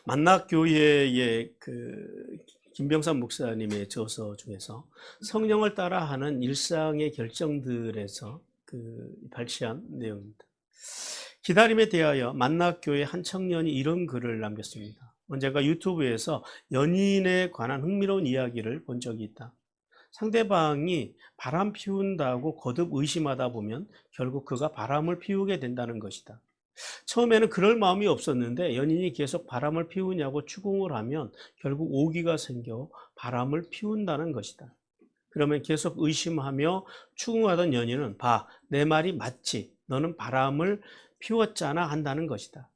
만락교회의 김병삼 목사님의 저서 중에서 성령을 따라하는 일상의 결정들에서 발췌한 내용입니다. 기다림에 대하여 만락교회 한 청년이 이런 글을 남겼습니다. 언젠가 유튜브에서 연인에 관한 흥미로운 이야기를 본 적이 있다. 상대방이 바람 피운다고 거듭 의심하다 보면 결국 그가 바람을 피우게 된다는 것이다. 처음에는 그럴 마음이 없었는데 연인이 계속 바람을 피우냐고 추궁을 하면 결국 오기가 생겨 바람을 피운다는 것이다. 그러면 계속 의심하며 추궁하던 연인은 봐, 내 말이 맞지. 너는 바람을 피웠잖아 한다는 것이다.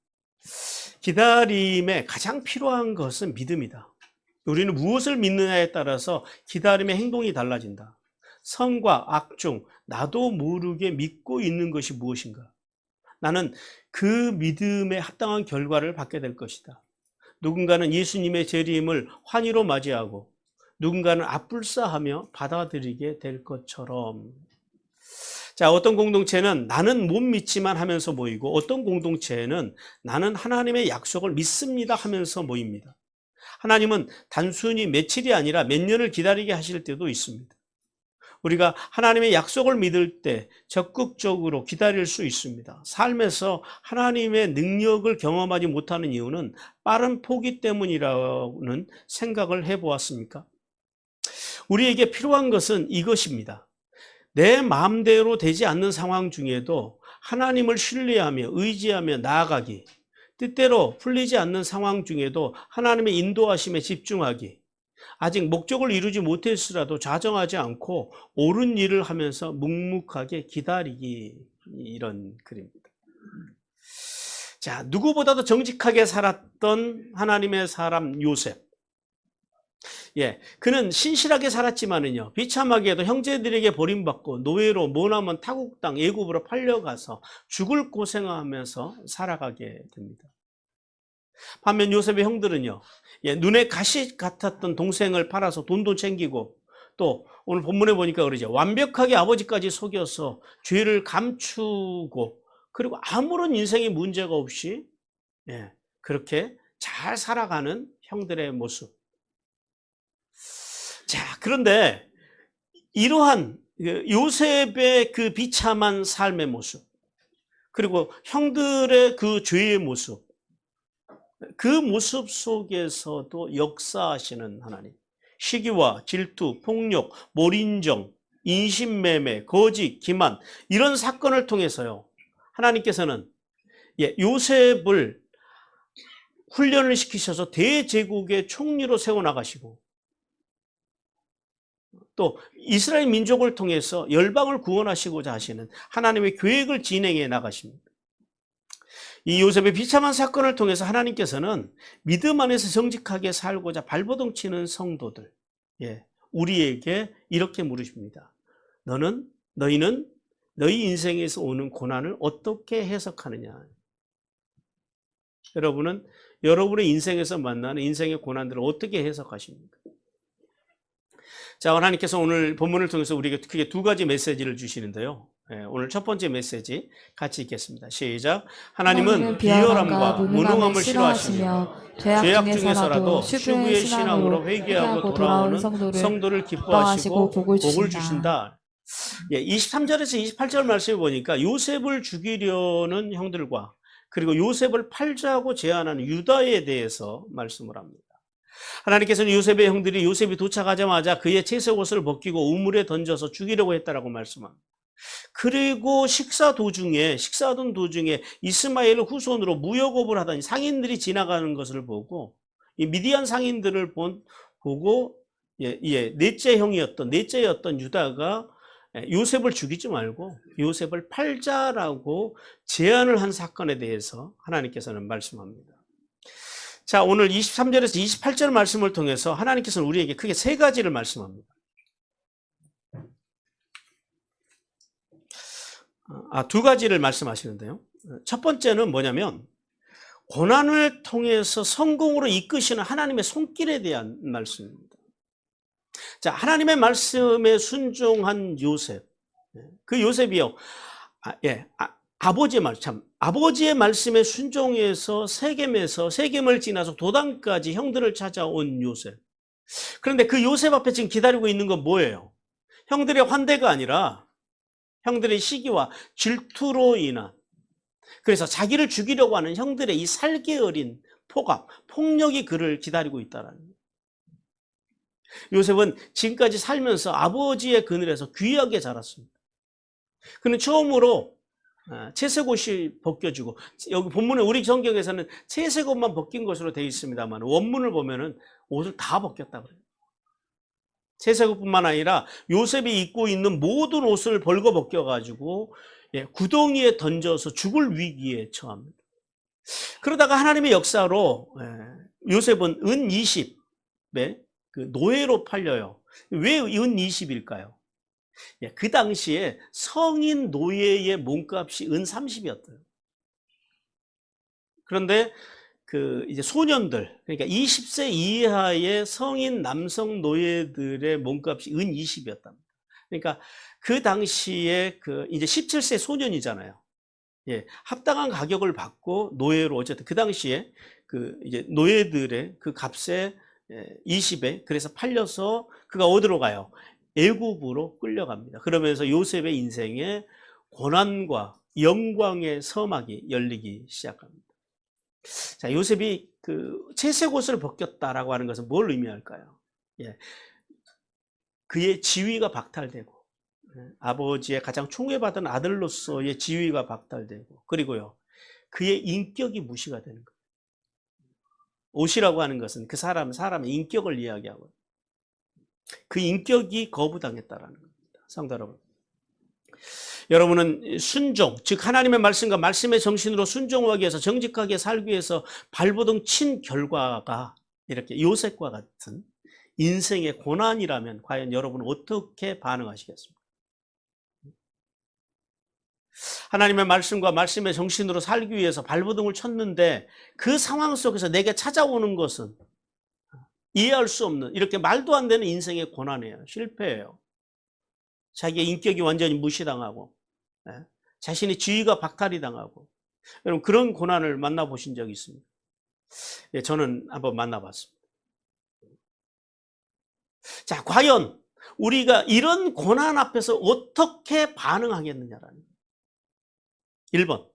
기다림에 가장 필요한 것은 믿음이다. 우리는 무엇을 믿느냐에 따라서 기다림의 행동이 달라진다. 선과 악 중 나도 모르게 믿고 있는 것이 무엇인가? 나는 그 믿음에 합당한 결과를 받게 될 것이다. 누군가는 예수님의 재림을 환희로 맞이하고 누군가는 앞불싸하며 받아들이게 될 것처럼. 자, 어떤 공동체는 나는 못 믿지만 하면서 모이고 어떤 공동체는 나는 하나님의 약속을 믿습니다 하면서 모입니다. 하나님은 단순히 며칠이 아니라 몇 년을 기다리게 하실 때도 있습니다. 우리가 하나님의 약속을 믿을 때 적극적으로 기다릴 수 있습니다. 삶에서 하나님의 능력을 경험하지 못하는 이유는 빠른 포기 때문이라는 생각을 해보았습니까? 우리에게 필요한 것은 이것입니다. 내 마음대로 되지 않는 상황 중에도 하나님을 신뢰하며 의지하며 나아가기, 뜻대로 풀리지 않는 상황 중에도 하나님의 인도하심에 집중하기, 아직 목적을 이루지 못했으라도 좌정하지 않고 옳은 일을 하면서 묵묵하게 기다리기, 이런 글입니다. 자, 누구보다도 정직하게 살았던 하나님의 사람 요셉. 그는 신실하게 살았지만은요, 비참하게도 형제들에게 버림받고 노예로 머나먼 타국 땅 애굽으로 팔려가서 죽을 고생하면서 살아가게 됩니다. 반면 요셉의 형들은요, 눈에 가시 같았던 동생을 팔아서 돈도 챙기고, 또 오늘 본문에 보니까 그러죠. 완벽하게 아버지까지 속여서 죄를 감추고, 그리고 아무런 인생의 문제가 없이 그렇게 잘 살아가는 형들의 모습. 자, 그런데 이러한 요셉의 그 비참한 삶의 모습, 그리고 형들의 그 죄의 모습, 그 모습 속에서도 역사하시는 하나님, 시기와 질투, 폭력, 몰인정, 인신매매, 거짓, 기만, 이런 사건을 통해서요, 하나님께서는 요셉을 훈련을 시키셔서 대제국의 총리로 세워나가시고, 또 이스라엘 민족을 통해서 열방을 구원하시고자 하시는 하나님의 계획을 진행해 나가십니다. 이 요셉의 비참한 사건을 통해서 하나님께서는 믿음 안에서 정직하게 살고자 발버둥 치는 성도들, 우리에게 이렇게 물으십니다. 너희는 너희 인생에서 오는 고난을 어떻게 해석하느냐? 여러분은 여러분의 인생에서 만나는 인생의 고난들을 어떻게 해석하십니까? 자, 하나님께서 오늘 본문을 통해서 우리에게 크게 두 가지 메시지를 주시는데요. 오늘 첫 번째 메시지 같이 읽겠습니다. 시작. 하나님은 비열함과 무능함을 싫어하시며 죄악 중에서라도 추구의 신앙으로 회개하고 돌아오는 성도를 기뻐하시고 복을 주신다. 23절에서 28절 말씀을 보니까 요셉을 죽이려는 형들과 그리고 요셉을 팔자고 제안하는 유다에 대해서 말씀을 합니다. 하나님께서는 요셉의 형들이 요셉이 도착하자마자 그의 채색 옷을 벗기고 우물에 던져서 죽이려고 했다라고 말씀합니다. 그리고 식사하던 도중에 이스마엘 후손으로 무역업을 하던 상인들이 지나가는 것을 보고 이 미디안 상인들을 보고 넷째였던 유다가 요셉을 죽이지 말고 요셉을 팔자라고 제안을 한 사건에 대해서 하나님께서는 말씀합니다. 자, 오늘 23절에서 28절 말씀을 통해서 하나님께서는 우리에게 크게 세 가지를 말씀합니다. 두 가지를 말씀하시는데요. 첫 번째는 뭐냐면 고난을 통해서 성공으로 이끄시는 하나님의 손길에 대한 말씀입니다. 자, 하나님의 말씀에 순종한 요셉. 그 요셉이요. 아버지의 말씀에 순종해서 세겜을 지나서 도단까지 형들을 찾아온 요셉. 그런데 그 요셉 앞에 지금 기다리고 있는 건 뭐예요? 형들의 환대가 아니라 형들의 시기와 질투로 인한, 그래서 자기를 죽이려고 하는 형들의 이 살기 어린 폭력이 그를 기다리고 있다는 거예요. 요셉은 지금까지 살면서 아버지의 그늘에서 귀하게 자랐습니다. 그는 처음으로 채색옷이 벗겨지고, 여기 본문에 우리 성경에서는 채색옷만 벗긴 것으로 되어 있습니다만 원문을 보면은 옷을 다 벗겼다고 그래요. 채색옷뿐만 아니라 요셉이 입고 있는 모든 옷을 벌거 벗겨가지고 구덩이에 던져서 죽을 위기에 처합니다. 그러다가 하나님의 역사로 요셉은 은 20에 그 노예로 팔려요. 왜 은 20일까요? 그 당시에 성인 노예의 몸값이 은 30이었대요. 그런데 그 이제 소년들, 그러니까 20세 이하의 성인 남성 노예들의 몸값이 은 20이었답니다. 그러니까 그 당시에 그 이제 17세 소년이잖아요. 합당한 가격을 받고 노예로, 어쨌든 그 당시에 그 이제 노예들의 그 값에 20에 그래서 팔려서 그가 어디로 가요? 애굽으로 끌려갑니다. 그러면서 요셉의 인생에 고난과 영광의 서막이 열리기 시작합니다. 자, 요셉이 그 채색옷을 벗겼다라고 하는 것은 뭘 의미할까요? 그의 지위가 박탈되고, 아버지의 가장 총애받은 아들로서의 지위가 박탈되고, 그리고요, 그의 인격이 무시가 되는 거예요. 옷이라고 하는 것은 그 사람의 인격을 이야기하고, 그 인격이 거부당했다라는 겁니다. 성도 여러분, 여러분은 순종, 즉 하나님의 말씀과 말씀의 정신으로 순종하기 위해서, 정직하게 살기 위해서 발버둥 친 결과가 이렇게 요셉과 같은 인생의 고난이라면 과연 여러분은 어떻게 반응하시겠습니까? 하나님의 말씀과 말씀의 정신으로 살기 위해서 발버둥을 쳤는데 그 상황 속에서 내게 찾아오는 것은 이해할 수 없는, 이렇게 말도 안 되는 인생의 고난이에요. 실패예요. 자기의 인격이 완전히 무시당하고, 자신의 지위가 박탈이 당하고, 여러분 그런 고난을 만나보신 적이 있습니까? 저는 한번 만나봤습니다. 자, 과연 우리가 이런 고난 앞에서 어떻게 반응하겠느냐라는 거예요. 1번,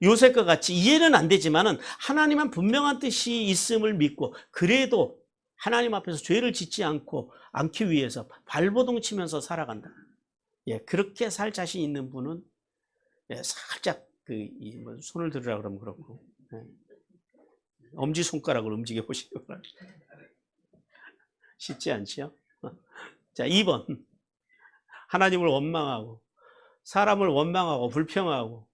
요셉과 같이 이해는 안 되지만은 하나님은 분명한 뜻이 있음을 믿고, 그래도 하나님 앞에서 죄를 짓지 않기 위해서 발버둥 치면서 살아간다. 그렇게 살 자신 있는 분은 살짝 손을 들으라 그러면 그렇고, 엄지손가락을 움직여 보시기 바랍니다. 쉽지 않죠? 자, 2번, 하나님을 원망하고 사람을 원망하고 불평하고,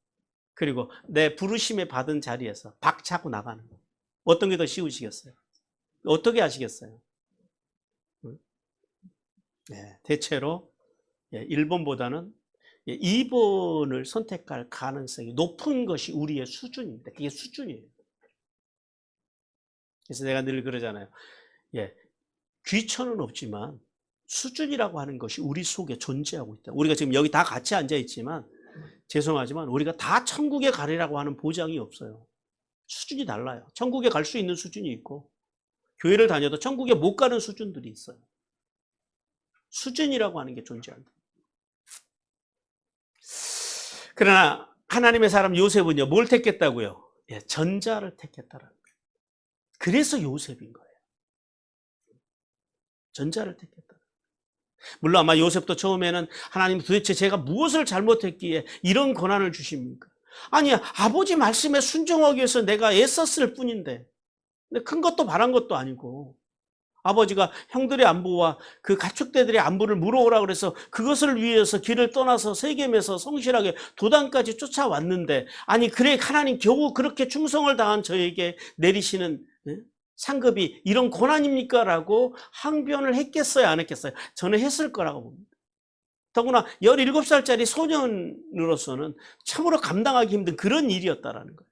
그리고 내 부르심에 받은 자리에서 박차고 나가는 거. 어떤 게 더 쉬우시겠어요? 어떻게 하시겠어요? 대체로 1번보다는 2번을 선택할 가능성이 높은 것이 우리의 수준입니다. 그게 수준이에요. 그래서 내가 늘 그러잖아요. 귀천은 없지만 수준이라고 하는 것이 우리 속에 존재하고 있다. 우리가 지금 여기 다 같이 앉아 있지만, 죄송하지만 우리가 다 천국에 가리라고 하는 보장이 없어요. 수준이 달라요. 천국에 갈 수 있는 수준이 있고, 교회를 다녀도 천국에 못 가는 수준들이 있어요. 수준이라고 하는 게 존재한다. 그러나 하나님의 사람 요셉은요, 뭘 택했다고요? 전자를 택했다라는 거예요. 그래서 요셉인 거예요. 전자를 택했다. 물론 아마 요셉도 처음에는 하나님 도대체 제가 무엇을 잘못했기에 이런 고난을 주십니까? 아니야, 아버지 말씀에 순종하기 위해서 내가 애썼을 뿐인데, 근데 큰 것도 바란 것도 아니고, 아버지가 형들의 안부와 그 가축대들의 안부를 물어오라 그래서 그것을 위해서 길을 떠나서 세겜에서 성실하게 도단까지 쫓아왔는데, 아니 그래 하나님 겨우 그렇게 충성을 다한 저에게 내리시는 상급이 이런 고난입니까? 라고 항변을 했겠어요, 안 했겠어요? 저는 했을 거라고 봅니다. 더구나 17살짜리 소년으로서는 참으로 감당하기 힘든 그런 일이었다라는 거예요.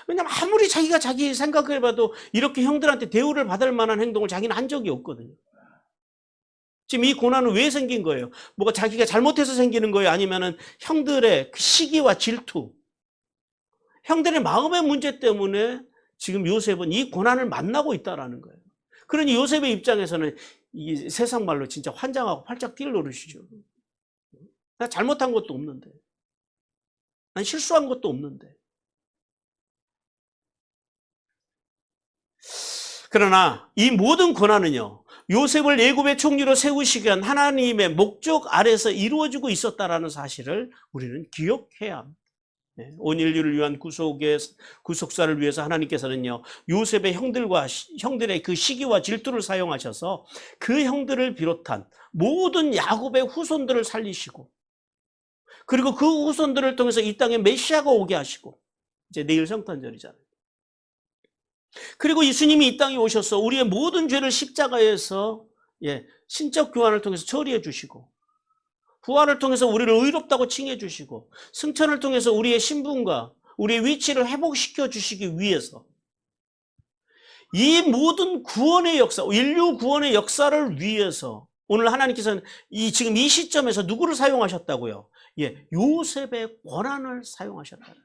왜냐하면 아무리 자기가 자기 생각을 해봐도 이렇게 형들한테 대우를 받을 만한 행동을 자기는 한 적이 없거든요. 지금 이 고난은 왜 생긴 거예요? 뭐가 자기가 잘못해서 생기는 거예요? 아니면은 형들의 그 시기와 질투, 형들의 마음의 문제 때문에 지금 요셉은 이 고난을 만나고 있다라는 거예요. 그러니 요셉의 입장에서는 이 세상 말로 진짜 환장하고 팔짝 뛸 노릇이죠. 나 잘못한 것도 없는데. 난 실수한 것도 없는데. 그러나 이 모든 고난은요, 요셉을 애굽의 총리로 세우시기 위한 하나님의 목적 아래서 이루어지고 있었다라는 사실을 우리는 기억해야 합니다. 온 인류를 위한 구속사를 위해서 하나님께서는요, 요셉의 형들의 그 시기와 질투를 사용하셔서 그 형들을 비롯한 모든 야곱의 후손들을 살리시고, 그리고 그 후손들을 통해서 이 땅에 메시아가 오게 하시고, 이제 내일 성탄절이잖아요. 그리고 예수님이 이 땅에 오셔서 우리의 모든 죄를 십자가에서 신적 교환을 통해서 처리해 주시고, 부활을 통해서 우리를 의롭다고 칭해 주시고, 승천을 통해서 우리의 신분과 우리의 위치를 회복시켜 주시기 위해서 이 모든 구원의 역사, 인류 구원의 역사를 위해서 오늘 하나님께서는 지금 이 시점에서 누구를 사용하셨다고요? 요셉의 고난을 사용하셨다.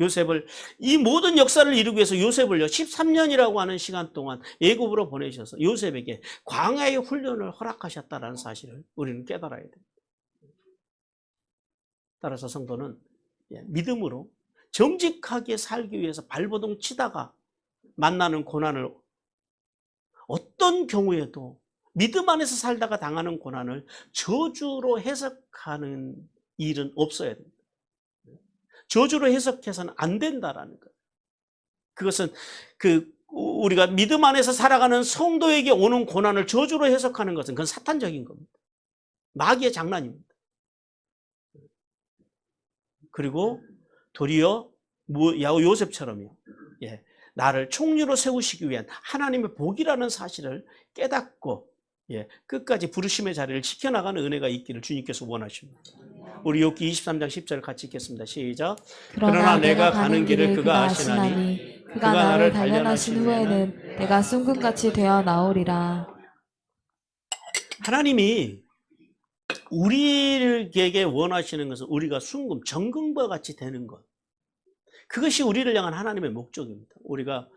요셉을, 이 모든 역사를 이루기 위해서 요셉을요, 13년이라고 하는 시간 동안 애굽으로 보내셔서 요셉에게 광야의 훈련을 허락하셨다는 사실을 우리는 깨달아야 됩니다. 따라서 성도는 믿음으로 정직하게 살기 위해서 발버둥 치다가 만나는 고난을, 어떤 경우에도 믿음 안에서 살다가 당하는 고난을 저주로 해석하는 일은 없어야 됩니다. 저주로 해석해서는 안 된다라는 거예요. 그것은 우리가 믿음 안에서 살아가는 성도에게 오는 고난을 저주로 해석하는 것은 그건 사탄적인 겁니다. 마귀의 장난입니다. 그리고 도리어 요셉처럼요, 나를 총리로 세우시기 위한 하나님의 복이라는 사실을 깨닫고 끝까지 부르심의 자리를 지켜나가는 은혜가 있기를 주님께서 원하십니다. 우리 욥기 23장 10절 같이 읽겠습니다. 시작. 그러나 내가 가는 길을 그가 아시나니 그가 나를 단련하신 후에는 내가 순금같이 되어 나오리라. 하나님이 우리에게 원하시는 것은 우리가 순금, 정금과 같이 되는 것. 그것이 우리를 향한 하나님의 목적입니다. 우리가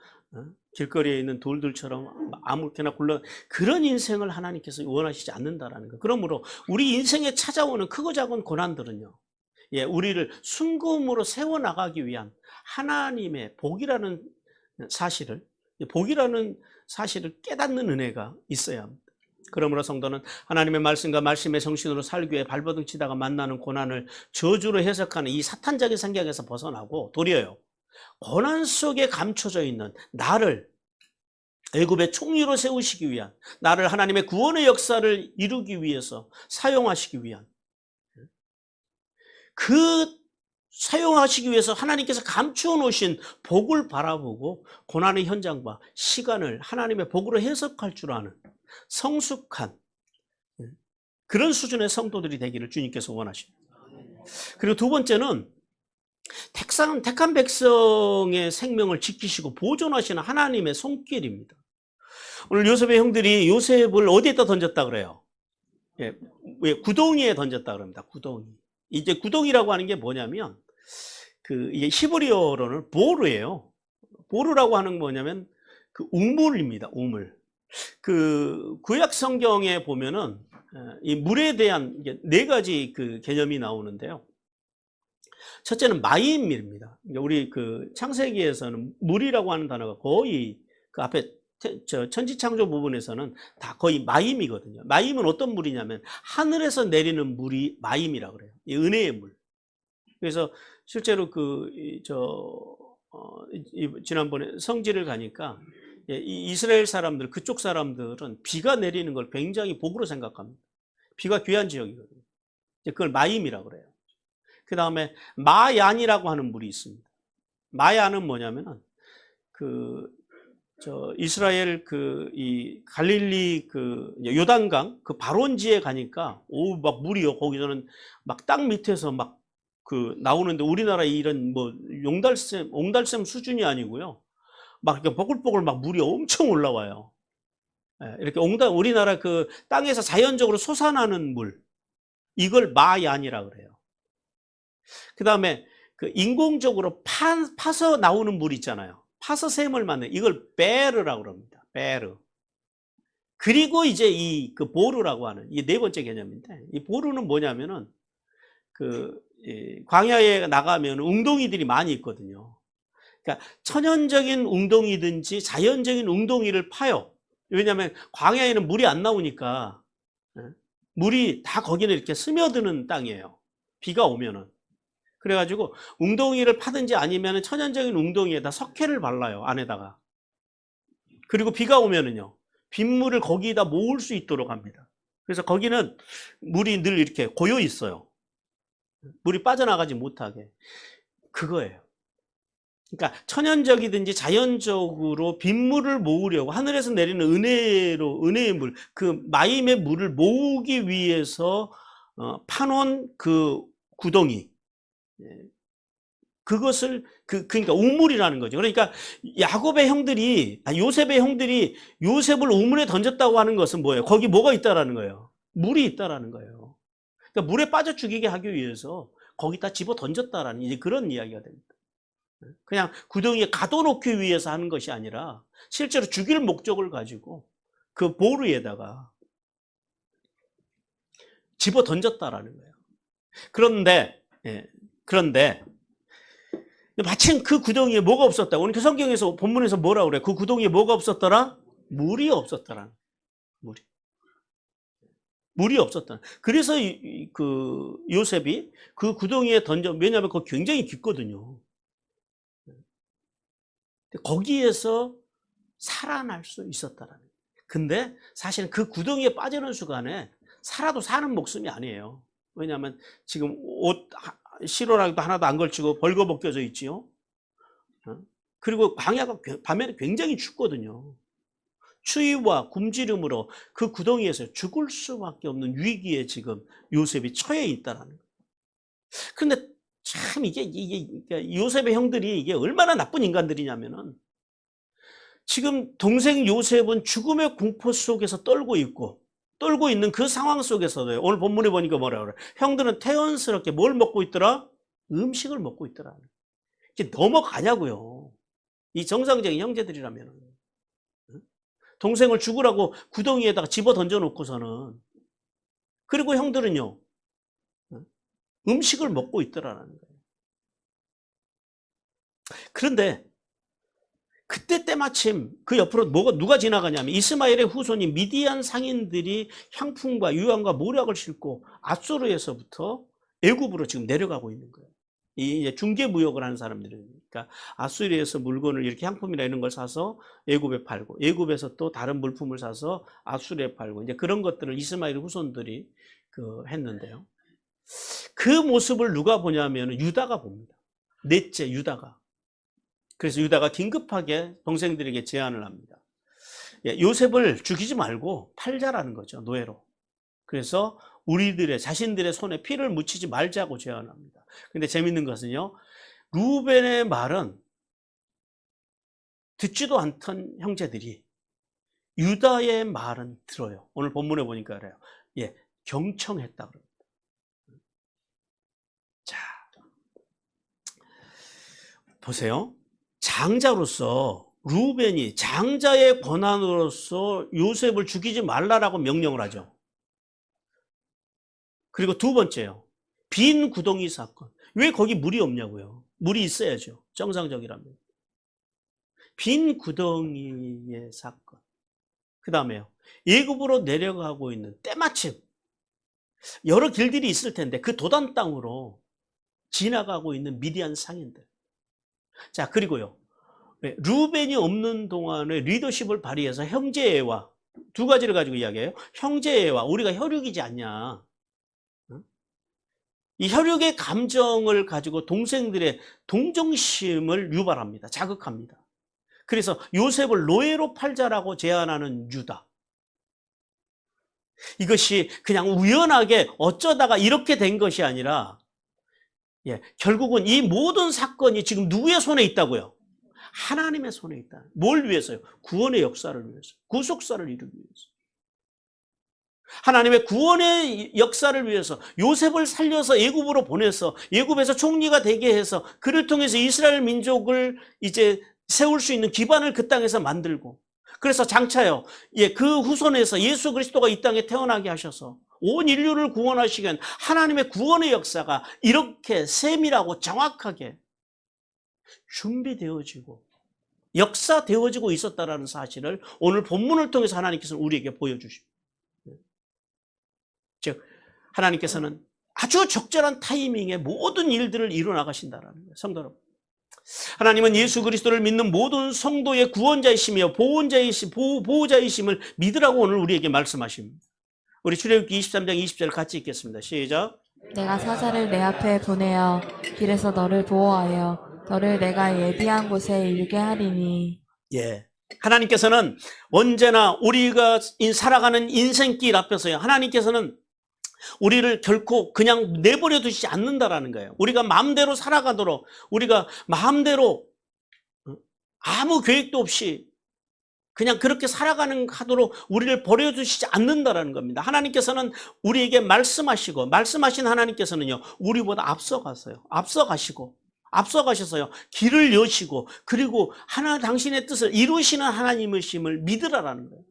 길거리에 있는 돌들처럼 아무렇게나 굴러 그런 인생을 하나님께서 원하시지 않는다라는 거. 그러므로 우리 인생에 찾아오는 크고 작은 고난들은요, 우리를 순금으로 세워나가기 위한 하나님의 복이라는 사실을 깨닫는 은혜가 있어야 합니다. 그러므로 성도는 하나님의 말씀과 말씀의 정신으로 살기 위해 발버둥 치다가 만나는 고난을 저주로 해석하는 이 사탄적인 생각에서 벗어나고 도리어요, 고난 속에 감춰져 있는 나를 애굽의 총리로 세우시기 위한, 나를 하나님의 구원의 역사를 이루기 위해서 사용하시기 위한, 사용하시기 위해서 하나님께서 감추어 놓으신 복을 바라보고 고난의 현장과 시간을 하나님의 복으로 해석할 줄 아는 성숙한 그런 수준의 성도들이 되기를 주님께서 원하십니다. 그리고 두 번째는 택한 백성의 생명을 지키시고 보존하시는 하나님의 손길입니다. 오늘 요셉의 형들이 요셉을 어디에다 던졌다 그래요? 구덩이에 던졌다 그럽니다. 구덩이. 이제 구덩이라고 하는 게 뭐냐면 이게 히브리어로는 보르예요. 보르라고 하는 뭐냐면 우물입니다. 우물. 구약 성경에 보면은 이 물에 대한 네 가지 개념이 나오는데요. 첫째는 마임입니다. 우리 창세기에서는 물이라고 하는 단어가 거의 앞에 천지창조 부분에서는 다 거의 마임이거든요. 마임은 어떤 물이냐면 하늘에서 내리는 물이 마임이라고 그래요. 이 은혜의 물. 그래서 실제로 지난번에 성지를 가니까 이스라엘 사람들, 그쪽 사람들은 비가 내리는 걸 굉장히 복으로 생각합니다. 비가 귀한 지역이거든요. 그걸 마임이라고 그래요. 그 다음에 마얀이라고 하는 물이 있습니다. 마얀은 뭐냐면은 이스라엘 이 갈릴리 요단강 발원지에 가니까 막 물이요. 거기서는 막 땅 밑에서 막 나오는데 우리나라 이런 옹달샘 수준이 아니고요. 막 이렇게 뽀글뽀글 막 물이 엄청 올라와요. 이렇게 우리나라 그 땅에서 자연적으로 솟아나는 물, 이걸 마얀이라 그래요. 그 다음에 그 인공적으로 파서 나오는 물 있잖아요. 파서 샘을 만든, 이걸 베르라고 그럽니다. 베르. 그리고 이제 그 보르라고 하는, 이게 네 번째 개념인데, 이 보르는 뭐냐면은 광야에 나가면 웅덩이들이 많이 있거든요. 그러니까 천연적인 웅덩이든지 자연적인 웅덩이를 파요. 왜냐하면 광야에는 물이 안 나오니까 물이 다 거기는 이렇게 스며드는 땅이에요. 비가 오면은. 그래가지고 웅덩이를 파든지 아니면 천연적인 웅덩이에다 석회를 발라요, 안에다가. 그리고 비가 오면은요, 빗물을 거기다 모을 수 있도록 합니다. 그래서 거기는 물이 늘 이렇게 고여 있어요. 물이 빠져나가지 못하게. 그거예요. 그러니까 천연적이든지 자연적으로 빗물을 모으려고 하늘에서 내리는 은혜의 물, 그 마임의 물을 모으기 위해서 파놓은 그 구덩이, 그것을 그러니까 우물이라는 거죠. 그러니까 야곱의 형들이, 요셉의 형들이 요셉을 우물에 던졌다고 하는 것은 뭐예요? 거기 뭐가 있다라는 거예요? 물이 있다라는 거예요. 그러니까 물에 빠져 죽이게 하기 위해서 거기다 집어 던졌다라는 이제 그런 이야기가 됩니다. 그냥 구덩이에 가둬놓기 위해서 하는 것이 아니라 실제로 죽일 목적을 가지고 그 보루에다가 집어 던졌다라는 거예요. 그런데 마침 그 구덩이에 뭐가 없었다. 오늘 그 성경에서 본문에서 뭐라고 그래? 그 구덩이에 뭐가 없었더라? 물이 없었더라. 물이 없었다. 그래서 그 요셉이 그 구덩이에 왜냐하면 그거 굉장히 깊거든요. 거기에서 살아날 수 있었다라는 거예요. 근데 사실은 그 구덩이에 빠지는 순간에 살아도 사는 목숨이 아니에요. 왜냐하면 지금 옷 실오라기도 하나도 안 걸치고 벌거벗겨져 있지요. 그리고 광야가 밤에는 굉장히 춥거든요. 추위와 굶주림으로 그 구덩이에서 죽을 수밖에 없는 위기에 지금 요셉이 처해 있다라는 거예요. 그런데 참 이게 요셉의 형들이 이게 얼마나 나쁜 인간들이냐면은 지금 동생 요셉은 죽음의 공포 속에서 떨고 있는 그 상황 속에서도요. 오늘 본문에 보니까 뭐라 그래? 형들은 태연스럽게 뭘 먹고 있더라? 음식을 먹고 있더라. 이게 넘어가냐고요. 이 정상적인 형제들이라면. 동생을 죽으라고 구덩이에다가 집어 던져놓고서는. 그리고 형들은요. 음식을 먹고 있더라는 거예요. 그런데 그때 때마침 그 옆으로 누가 지나가냐면 이스마엘의 후손인 미디안 상인들이 향품과 유황과 모략을 싣고 아수르에서부터 애굽으로 지금 내려가고 있는 거예요. 이 중개 무역을 하는 사람들이니까 아수르에서 물건을 이렇게 향품이나 이런 걸 사서 애굽에 팔고 애굽에서 또 다른 물품을 사서 아수르에 팔고 이제 그런 것들을 이스마엘 후손들이 했는데요. 그 모습을 누가 보냐면 유다가 봅니다. 넷째 유다가. 그래서 유다가 긴급하게 동생들에게 제안을 합니다. 요셉을 죽이지 말고 팔자라는 거죠. 노예로. 그래서 자신들의 손에 피를 묻히지 말자고 제안합니다. 근데 재밌는 것은요. 루벤의 말은 듣지도 않던 형제들이 유다의 말은 들어요. 오늘 본문에 보니까 그래요. 경청했다 그럽니다. 자, 보세요. 장자로서 루벤이 장자의 권한으로서 요셉을 죽이지 말라라고 명령을 하죠. 그리고 두 번째요. 빈 구덩이 사건. 왜 거기 물이 없냐고요. 물이 있어야죠. 정상적이라면. 빈 구덩이의 사건. 그 다음에요. 애굽으로 내려가고 있는 때마침 여러 길들이 있을 텐데 그 도단 땅으로 지나가고 있는 미디안 상인들. 자, 그리고요. 루벤이 없는 동안에 리더십을 발휘해서 형제애와 두 가지를 가지고 이야기해요. 형제애와 우리가 혈육이지 않냐. 이 혈육의 감정을 가지고 동생들의 동정심을 유발합니다. 자극합니다. 그래서 요셉을 노예로 팔자라고 제안하는 유다. 이것이 그냥 우연하게 어쩌다가 이렇게 된 것이 아니라 결국은 이 모든 사건이 지금 누구의 손에 있다고요? 하나님의 손에 있다. 뭘 위해서요? 구원의 역사를 위해서. 구속사를 이루기 위해서. 하나님의 구원의 역사를 위해서 요셉을 살려서 애굽으로 보내서 애굽에서 총리가 되게 해서 그를 통해서 이스라엘 민족을 이제 세울 수 있는 기반을 그 땅에서 만들고, 그래서 장차요, 그 후손에서 예수 그리스도가 이 땅에 태어나게 하셔서 온 인류를 구원하시기 위한 하나님의 구원의 역사가 이렇게 세밀하고 정확하게 준비되어지고 역사되어지고 있었다라는 사실을 오늘 본문을 통해서 하나님께서는 우리에게 보여주십니다. 즉 하나님께서는 아주 적절한 타이밍에 모든 일들을 이루어나가신다라는 거예요. 성도 여러분, 하나님은 예수 그리스도를 믿는 모든 성도의 구원자이시며 보호자이심을 믿으라고 오늘 우리에게 말씀하십니다. 우리 출애굽기 23장 20절 같이 읽겠습니다. 시작. 내가 사자를 내 앞에 보내어 길에서 너를 보호하여 너를 내가 예비한 곳에 이르게 하리니. 하나님께서는 언제나 우리가 살아가는 인생길 앞에서요, 하나님께서는 우리를 결코 그냥 내버려 두시지 않는다라는 거예요. 우리가 마음대로 살아가도록, 우리가 마음대로 아무 계획도 없이 그냥 그렇게 살아가는 하도록 우리를 버려두시지 않는다라는 겁니다. 하나님께서는 우리에게 말씀하신 하나님께서는요, 우리보다 앞서가셔서요, 길을 여시고, 그리고 당신의 뜻을 이루시는 하나님이심을 믿으라라는 거예요.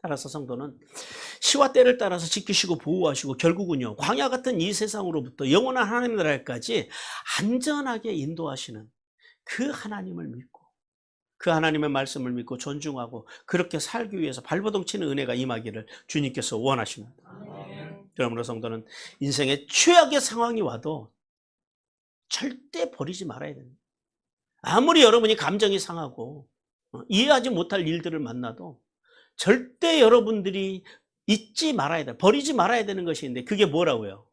따라서 성도는 시와 때를 따라서 지키시고 보호하시고 결국은요, 광야 같은 이 세상으로부터 영원한 하나님 나라까지 안전하게 인도하시는 그 하나님을 믿고, 그 하나님의 말씀을 믿고 존중하고 그렇게 살기 위해서 발버둥 치는 은혜가 임하기를 주님께서 원하십니다. 그러므로 성도는 인생의 최악의 상황이 와도 절대 버리지 말아야 됩니다. 아무리 여러분이 감정이 상하고 이해하지 못할 일들을 만나도 절대 여러분들이 잊지 말아야 돼, 버리지 말아야 되는 것이 있는데, 그게 뭐라고요?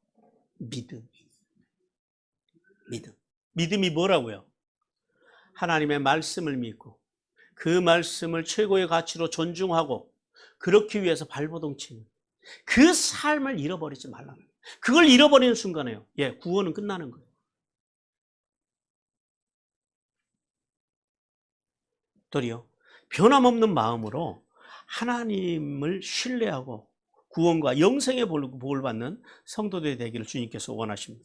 믿음이 뭐라고요? 하나님의 말씀을 믿고 그 말씀을 최고의 가치로 존중하고 그렇기 위해서 발버둥 치는 그 삶을 잃어버리지 말라는 거예요. 그걸 잃어버리는 순간에요, 구원은 끝나는 거예요. 도리어 변함없는 마음으로 하나님을 신뢰하고 구원과 영생의 복을 받는 성도들이 되기를 주님께서 원하십니다.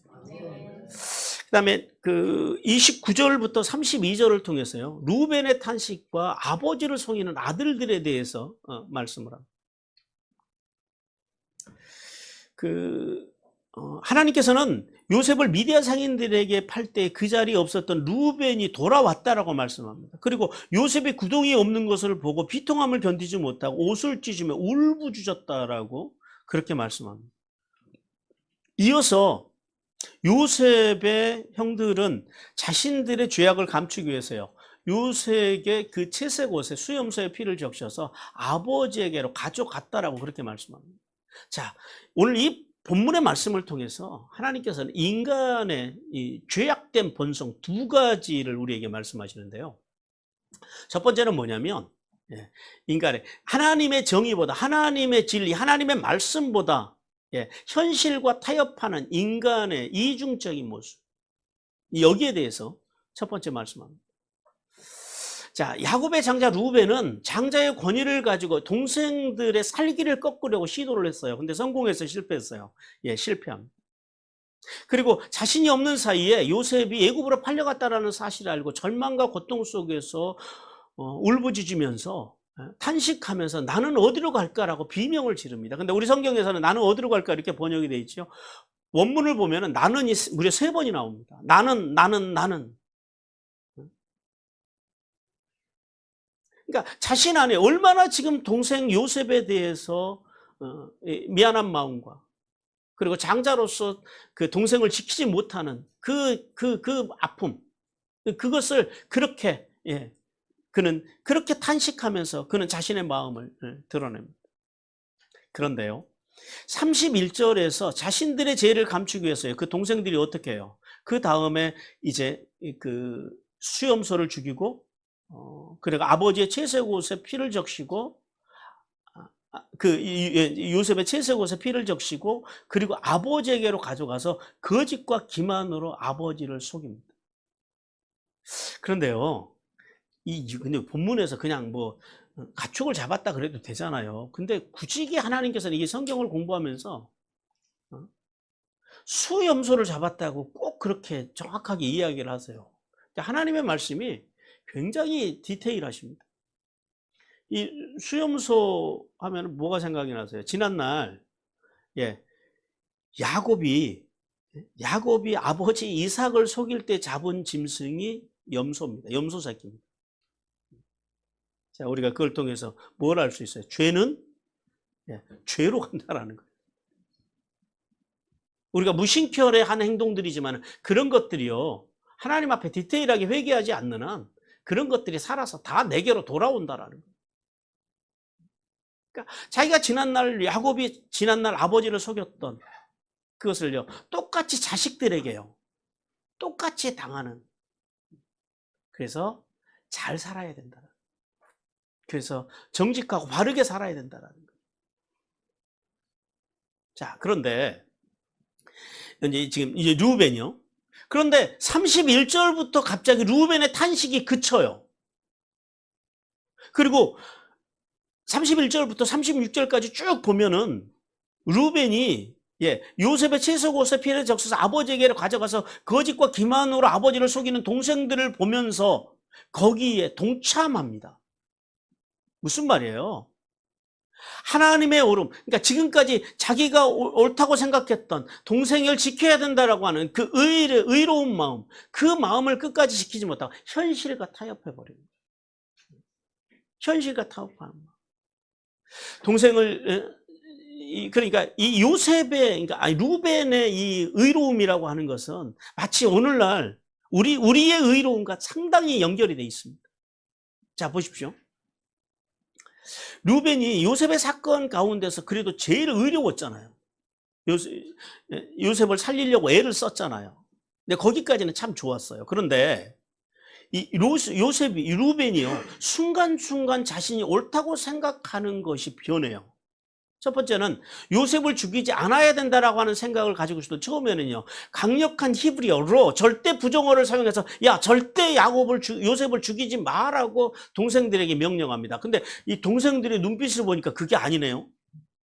그 다음에 29절부터 32절을 통해서요, 루벤의 탄식과 아버지를 속이는 아들들에 대해서 말씀을 합니다. 하나님께서는 요셉을 미디안 상인들에게 팔 때 그 자리에 없었던 루벤이 돌아왔다라고 말씀합니다. 그리고 요셉이 구덩이에 없는 것을 보고 비통함을 견디지 못하고 옷을 찢으며 울부짖었다라고 그렇게 말씀합니다. 이어서 요셉의 형들은 자신들의 죄악을 감추기 위해서요, 요셉의 그 채색 옷에 수염소의 피를 적셔서 아버지에게로 가져갔다라고 그렇게 말씀합니다. 자, 오늘 이 본문의 말씀을 통해서 하나님께서는 인간의 이 죄악된 본성 두 가지를 우리에게 말씀하시는데요. 첫 번째는 뭐냐면, 인간의 하나님의 정의보다, 하나님의 진리, 하나님의 말씀보다 현실과 타협하는 인간의 이중적인 모습, 여기에 대해서 첫 번째 말씀합니다. 자, 야곱의 장자 루벤은 장자의 권위를 가지고 동생들의 살기를 꺾으려고 시도를 했어요. 근데 성공해서 실패했어요. 실패합니다. 그리고 자신이 없는 사이에 요셉이 애굽으로 팔려갔다라는 사실을 알고 절망과 고통 속에서 울부짖으면서 탄식하면서 나는 어디로 갈까라고 비명을 지릅니다. 근데 우리 성경에서는 나는 어디로 갈까 이렇게 번역이 되어 있죠. 원문을 보면은 나는이 무려 3번이 나옵니다. 나는. 그러니까 자신 안에 얼마나 지금 동생 요셉에 대해서 미안한 마음과, 그리고 장자로서 그 동생을 지키지 못하는 그 아픔, 그것을 그렇게 그는 그렇게 탄식하면서 그는 자신의 마음을 드러냅니다. 그런데요, 31절에서 자신들의 죄를 감추기 위해서요, 그 동생들이 어떻게 해요? 그 다음에 이제 그 수염소를 죽이고, 그리고 아버지의 채색 옷에 피를 적시고, 요셉의 채색 옷에 피를 적시고, 그리고 아버지에게로 가져가서 거짓과 기만으로 아버지를 속입니다. 그런데요, 근데 본문에서 그냥 뭐 가축을 잡았다 그래도 되잖아요. 근데 굳이 하나님께서는 이 성경을 공부하면서 어, 수염소를 잡았다고 꼭 그렇게 정확하게 이야기를 하세요. 하나님의 말씀이 굉장히 디테일하십니다. 이 수염소 하면 뭐가 생각이 나세요? 지난날 예, 야곱이 아버지 이삭을 속일 때 잡은 짐승이 염소입니다. 염소 새끼입니다. 자, 우리가 그걸 통해서 뭘 알 수 있어요? 죄는 죄로 간다라는 거예요. 우리가 무심결에 한 행동들이지만 그런 것들이요, 하나님 앞에 디테일하게 회개하지 않는 한 그런 것들이 살아서 다 내게로 돌아온다라는 거예요. 그러니까 자기가 야곱이 지난날 아버지를 속였던 그것을요, 똑같이 자식들에게요, 똑같이 당하는. 그래서 잘 살아야 된다. 그래서 정직하고 바르게 살아야 된다는 거예요. 자, 그런데 지금 이제 루벤이요. 그런데 31절부터 갑자기 루벤의 탄식이 그쳐요. 그리고 31절부터 36절까지 쭉 보면은 루벤이 요셉의 채소 옷에 피를 적셔서 아버지에게 가져가서 거짓과 기만으로 아버지를 속이는 동생들을 보면서 거기에 동참합니다. 무슨 말이에요? 하나님의 오름, 그러니까 지금까지 자기가 옳다고 생각했던 동생을 지켜야 된다라고 하는 그 의로운 마음, 그 마음을 끝까지 지키지 못하고 현실과 타협해버립니다. 현실과 타협하는 마음. 동생을, 그러니까 이 요셉의, 그러니까 루벤의 이 의로움이라고 하는 것은 마치 오늘날 우리의 의로움과 상당히 연결이 되어 있습니다. 자, 보십시오. 루벤이 요셉의 사건 가운데서 그래도 제일 의로웠잖아요. 요셉을 살리려고 애를 썼잖아요. 근데 거기까지는 참 좋았어요. 그런데 루벤이요, 순간순간 자신이 옳다고 생각하는 것이 변해요. 첫 번째는 요셉을 죽이지 않아야 된다라고 하는 생각을 가지고 있었던, 처음에는요, 강력한 히브리어로 절대 부정어를 사용해서 절대 요셉을 죽이지 마라고 동생들에게 명령합니다. 근데 이 동생들의 눈빛을 보니까 그게 아니네요.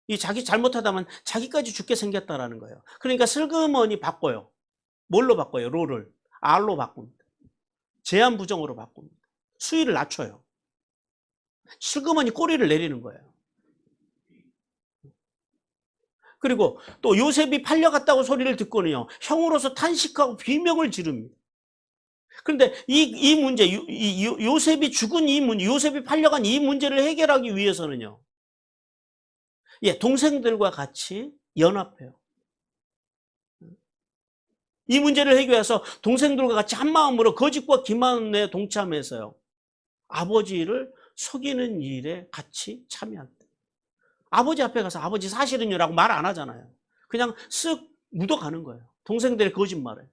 이 자기 잘못하다면 자기까지 죽게 생겼다라는 거예요. 그러니까 슬그머니 바꿔요. 뭘로 바꿔요? 롤을 R로 바꿉니다. 제한 부정어로 바꿉니다. 수위를 낮춰요. 슬그머니 꼬리를 내리는 거예요. 그리고 또 요셉이 팔려갔다고 소리를 듣고는요, 형으로서 탄식하고 비명을 지릅니다. 그런데 이 문제, 요셉이 죽은 이 문제, 요셉이 팔려간 이 문제를 해결하기 위해서는요, 동생들과 같이 연합해요. 이 문제를 해결해서 동생들과 같이 한 마음으로 거짓과 기만에 동참해서요, 아버지를 속이는 일에 같이 참여합니다. 아버지 앞에 가서 아버지 사실은요라고 말 안 하잖아요. 그냥 쓱 묻어가는 거예요. 동생들의 거짓말에.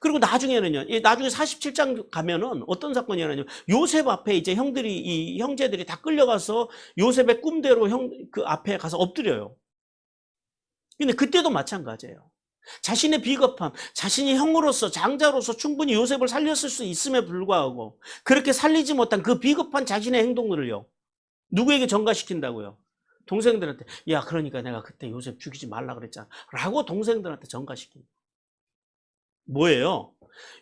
그리고 나중에는요, 나중에 47장 가면은 어떤 사건이 일어나냐면, 요셉 앞에 이제 이 형제들이 다 끌려가서 요셉의 꿈대로 그 앞에 가서 엎드려요. 근데 그때도 마찬가지예요. 자신의 비겁함, 자신이 형으로서, 장자로서 충분히 요셉을 살렸을 수 있음에 불구하고 그렇게 살리지 못한 그 비겁한 자신의 행동들을요, 누구에게 전가시킨다고요? 동생들한테. 그러니까 내가 그때 요셉 죽이지 말라 그랬잖아 라고 동생들한테 전가시킵니다. 뭐예요?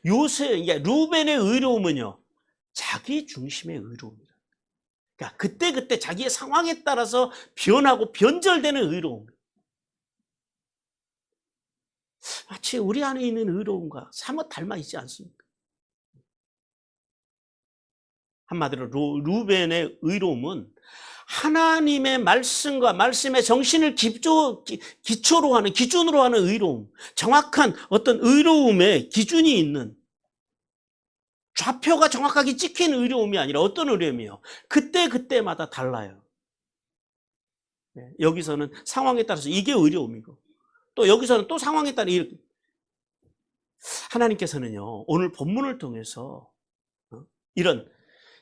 루벤의 의로움은요, 자기 중심의 의로움이다. 그러니까 그때 자기의 상황에 따라서 변하고 변절되는 의로움. 마치 우리 안에 있는 의로움과 사뭇 닮아 있지 않습니까? 한마디로 루벤의 의로움은 하나님의 말씀과 말씀의 정신을 기초로 하는, 기준으로 하는 의로움, 정확한 어떤 의로움의 기준이 있는, 좌표가 정확하게 찍힌 의로움이 아니라 어떤 의로움이요? 그때마다 달라요. 여기서는 상황에 따라서 이게 의로움이고, 또 여기서는 또 상황에 따라 하나님께서는요, 오늘 본문을 통해서 이런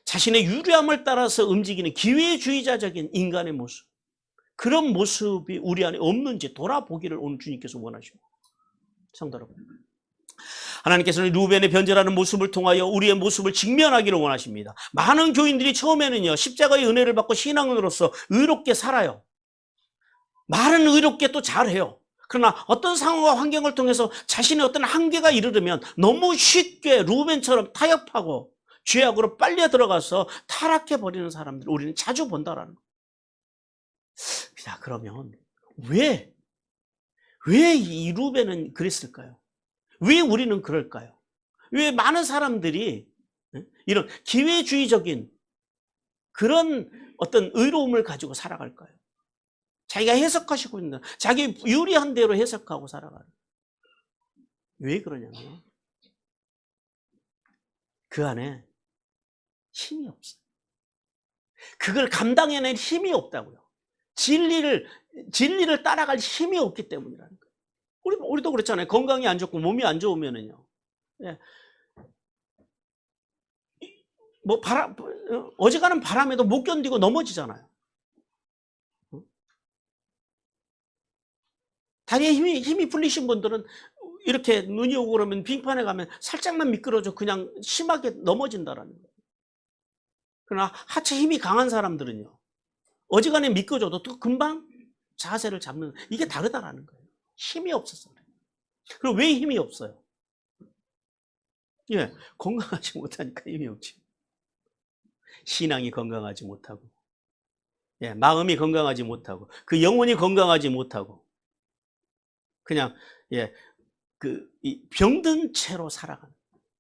자신의 유리함을 따라서 움직이는 기회주의자적인 인간의 모습, 그런 모습이 우리 안에 없는지 돌아보기를 오늘 주님께서 원하십니다. 성도 여러분, 하나님께서는 루벤의 변절하는 모습을 통하여 우리의 모습을 직면하기를 원하십니다. 많은 교인들이 처음에는요, 십자가의 은혜를 받고 신앙으로서 의롭게 살아요. 말은 의롭게 또 잘해요. 그러나 어떤 상황과 환경을 통해서 자신의 어떤 한계가 이르르면 너무 쉽게 루벤처럼 타협하고 죄악으로 빨려 들어가서 타락해버리는 사람들 우리는 자주 본다라는 거예요. 자, 그러면 왜 이 루벤은 그랬을까요? 왜 우리는 그럴까요? 왜 많은 사람들이 이런 기회주의적인 그런 어떤 의로움을 가지고 살아갈까요? 자기가 해석하시고 있는, 자기 유리한 대로 해석하고 살아가는. 왜 그러냐면 그 안에 힘이 없어요. 그걸 감당해낼 힘이 없다고요. 진리를 따라갈 힘이 없기 때문이라는 거예요. 우리도 그렇잖아요. 건강이 안 좋고 몸이 안 좋으면은요. 예. 뭐 어지간한 바람에도 못 견디고 넘어지잖아요. 다리에 힘이 풀리신 분들은 이렇게 눈이 오고 그러면 빙판에 가면 살짝만 미끄러져 그냥 심하게 넘어진다라는 거예요. 그러나 하체 힘이 강한 사람들은요, 어지간해 미끄러져도 또 금방 자세를 잡는, 이게 다르다라는 거예요. 힘이 없었어요. 그리고 왜 힘이 없어요? 예, 건강하지 못하니까 힘이 없지. 신앙이 건강하지 못하고, 예, 마음이 건강하지 못하고, 그 영혼이 건강하지 못하고, 그냥, 예, 이 병든 채로 살아가는.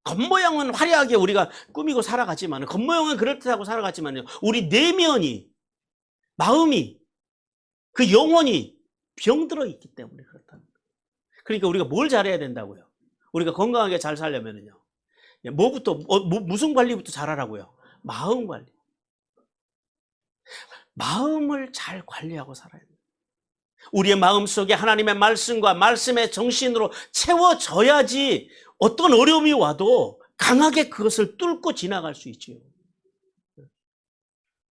겉모양은 화려하게 우리가 꾸미고 살아가지만, 겉모양은 그럴듯하고 살아가지만요, 우리 내면이, 마음이, 그 영혼이 병들어 있기 때문에 그렇다는 거예요. 그러니까 우리가 뭘 잘해야 된다고요? 우리가 건강하게 잘 살려면요, 무슨 관리부터 잘하라고요? 마음 관리. 마음을 잘 관리하고 살아야 돼요. 우리의 마음속에 하나님의 말씀과 말씀의 정신으로 채워져야지 어떤 어려움이 와도 강하게 그것을 뚫고 지나갈 수 있지요.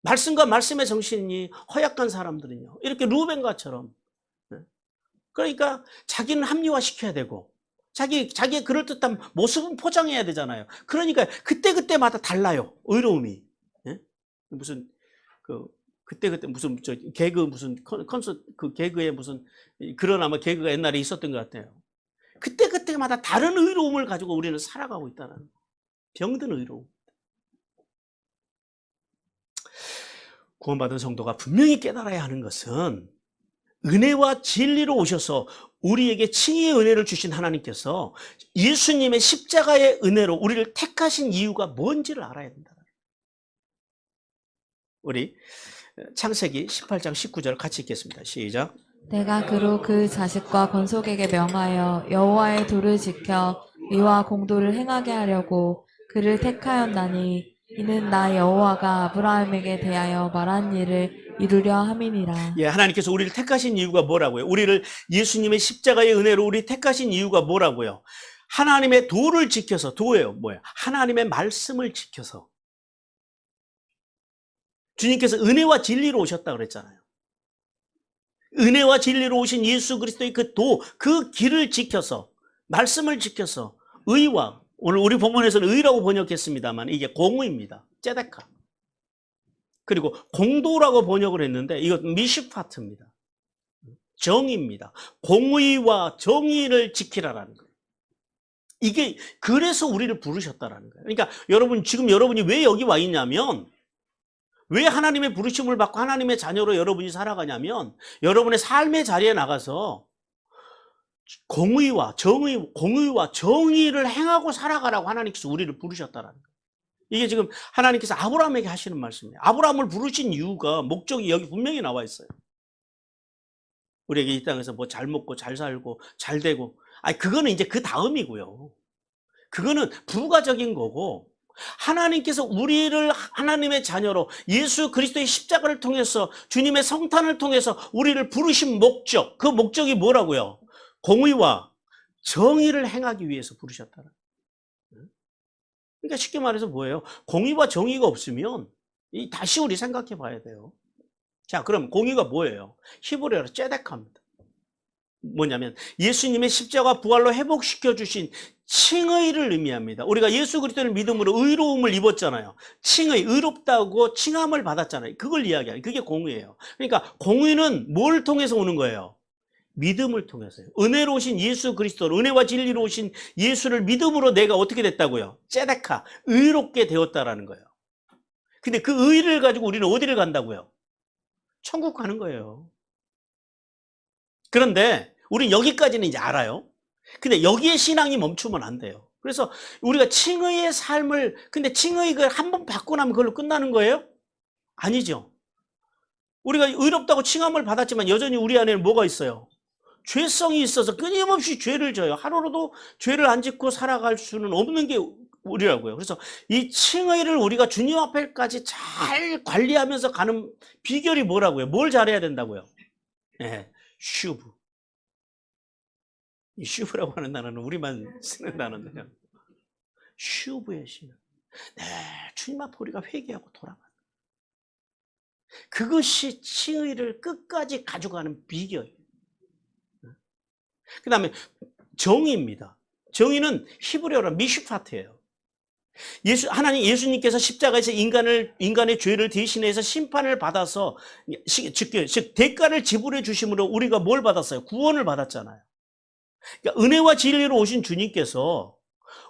말씀과 말씀의 정신이 허약한 사람들은요, 이렇게 루벤과처럼, 그러니까 자기는 합리화시켜야 되고 자기의 그럴듯한 모습은 포장해야 되잖아요. 그러니까 그때마다 달라요, 의로움이. 무슨 그때 무슨 개그 무슨 콘서트 그 개그에 무슨 그런 아마 개그가 옛날에 있었던 것 같아요. 그때마다 다른 의로움을 가지고 우리는 살아가고 있다는, 병든 의로움. 구원받은 성도가 분명히 깨달아야 하는 것은 은혜와 진리로 오셔서 우리에게 칭의의 은혜를 주신 하나님께서 예수님의 십자가의 은혜로 우리를 택하신 이유가 뭔지를 알아야 된다. 우리 창세기 18장 19절 같이 읽겠습니다. 시작. 내가 그로 그 자식과 건속에게 명하여 여호와의 도를 지켜 의와 공도를 행하게 하려고 그를 택하였나니 이는 나 여호와가 아브라함에게 대하여 말한 일을 이루려 함이니라. 예, 하나님께서 우리를 택하신 이유가 뭐라고요? 우리를 예수님의 십자가의 은혜로 우리 택하신 이유가 뭐라고요? 하나님의 도를 지켜서, 도예요, 뭐예요? 하나님의 말씀을 지켜서. 주님께서 은혜와 진리로 오셨다 그랬잖아요. 은혜와 진리로 오신 예수 그리스도의 그 도, 그 길을 지켜서, 말씀을 지켜서, 의와, 오늘 우리 본문에서는 의라고 번역했습니다만 이게 공의입니다. 째데카. 그리고 공도라고 번역을 했는데 이것 미시파트입니다. 정의입니다. 공의와 정의를 지키라라는 거예요. 이게 그래서 우리를 부르셨다라는 거예요. 그러니까 지금 여러분이 왜 여기 와 있냐면, 왜 하나님의 부르심을 받고 하나님의 자녀로 여러분이 살아가냐면, 여러분의 삶의 자리에 나가서 공의와 정의를 행하고 살아가라고 하나님께서 우리를 부르셨다라는 거예요. 이게 지금 하나님께서 아브라함에게 하시는 말씀이에요. 아브라함을 부르신 이유가, 목적이 여기 분명히 나와 있어요. 우리에게 이 땅에서 뭐 잘 먹고 잘 살고 잘 되고, 그거는 이제 그 다음이고요. 그거는 부가적인 거고, 하나님께서 우리를 하나님의 자녀로 예수 그리스도의 십자가를 통해서, 주님의 성탄을 통해서 우리를 부르신 목적, 그 목적이 뭐라고요? 공의와 정의를 행하기 위해서 부르셨다는. 그러니까 쉽게 말해서 뭐예요? 공의와 정의가 없으면 다시 우리 생각해 봐야 돼요. 자, 그럼 공의가 뭐예요? 히브리어로 째데카입니다. 뭐냐면 예수님의 십자가 부활로 회복시켜 주신 칭의를 의미합니다. 우리가 예수 그리스도를 믿음으로 의로움을 입었잖아요. 칭의, 의롭다고 칭함을 받았잖아요. 그걸 이야기해요. 그게 공의예요. 그러니까 공의는 뭘 통해서 오는 거예요? 믿음을 통해서요. 은혜로 오신 예수 그리스도, 은혜와 진리로 오신 예수를 믿음으로 내가 어떻게 됐다고요? ጼ데카, 의롭게 되었다라는 거예요. 근데 그 의를 가지고 우리는 어디를 간다고요? 천국 가는 거예요. 그런데 우리는 여기까지는 이제 알아요. 근데 여기에 신앙이 멈추면 안 돼요. 그래서 우리가 칭의의 삶을, 근데 칭의를 한번 받고 나면 그걸로 끝나는 거예요? 아니죠. 우리가 의롭다고 칭함을 받았지만 여전히 우리 안에는 뭐가 있어요? 죄성이 있어서 끊임없이 죄를 져요. 하루라도 죄를 안 짓고 살아갈 수는 없는 게 우리라고요. 그래서 이 칭의를 우리가 주님 앞에까지 잘 관리하면서 가는 비결이 뭐라고요? 뭘 잘해야 된다고요? 네, 슈브. 이 슈브라고 하는 단어는 우리만 쓰는 단어인데요. 슈브의 신앙. 네, 주님 앞에 우리가 회개하고 돌아가는. 그것이 칭의를 끝까지 가져가는 비결이에요. 그 다음에 정의입니다. 정의는 히브리어로 미슈파트예요. 예수님께서 십자가에서 인간의 죄를 대신해서 심판을 받아서, 즉, 대가를 지불해 주심으로 우리가 뭘 받았어요? 구원을 받았잖아요. 그러니까 은혜와 진리로 오신 주님께서